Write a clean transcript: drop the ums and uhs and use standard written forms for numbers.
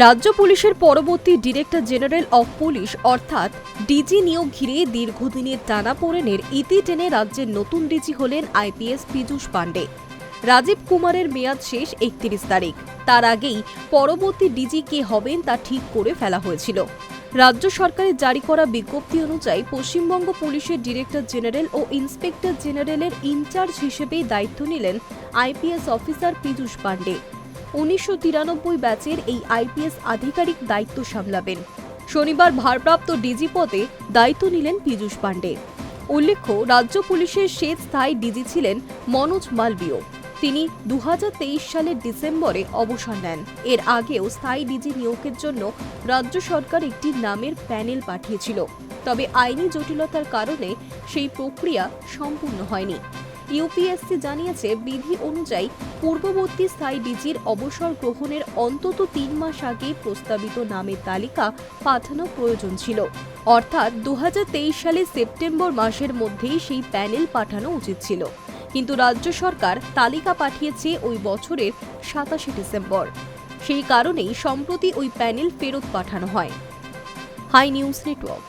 রাজ্য পুলিশের পরবর্তী ডিরেক্টর জেনারেল অফ পুলিশ অর্থাৎ ডিজি নিয়োগ ঘিরে দীর্ঘদিনের টানাপোড়েনের ইতি টেনে রাজ্যের নতুন ডিজি হলেন আইপিএস পীযূষ পাণ্ডে। রাজীব কুমারের মেয়াদ শেষ ৩১ তারিখ। তার আগেই পরবর্তী ডিজি কে হবেন তা ঠিক করে ফেলা হয়েছিল। রাজ্য সরকারের জারি করা বিজ্ঞপ্তি অনুযায়ী পশ্চিমবঙ্গ পুলিশের ডিরেক্টর জেনারেল ও ইন্সপেক্টর জেনারেলের ইনচার্জ হিসেবে দায়িত্ব নিলেন আইপিএস অফিসার পীযূষ পাণ্ডে। ১৯৯৩ ব্যাচের এই আইপিএস আধিকারিক দায়িত্ব সামলাবেন। শনিবার ভারপ্রাপ্ত ডিজি পদে দায়িত্ব নিলেন পীযূষ পাণ্ডে। উল্লেখ্য, রাজ্য পুলিশের শেষ স্থায়ী ডিজি ছিলেন মনোজ মালবীয়। তিনি ২০২৩ সালের ডিসেম্বরে অবসর নেন। এর আগেও স্থায়ী ডিজি নিয়োগের জন্য রাজ্য সরকার একটি নামের প্যানেল পাঠিয়েছিল, তবে আইনি জটিলতার কারণে সেই প্রক্রিয়া সম্পূর্ণ হয়নি। ইউপিএসসি জানিয়েছে, বিধি অনুযায়ী পূর্ববর্তী স্থায়ী ডিজির অবসর গ্রহণের অন্তত ৩ মাস আগে প্রস্তাবিত নামের তালিকা পাঠানো প্রয়োজন ছিল। অর্থাৎ ২০২৩ সালের সেপ্টেম্বর মাসের মধ্যেই সেই প্যানেল পাঠানো উচিত ছিল, কিন্তু রাজ্য সরকার তালিকা পাঠিয়েছে ওই বছরের ২৭ ডিসেম্বর। সেই কারণেই সম্প্রতি ওই প্যানেল ফেরত পাঠানো হয়। Hi news network.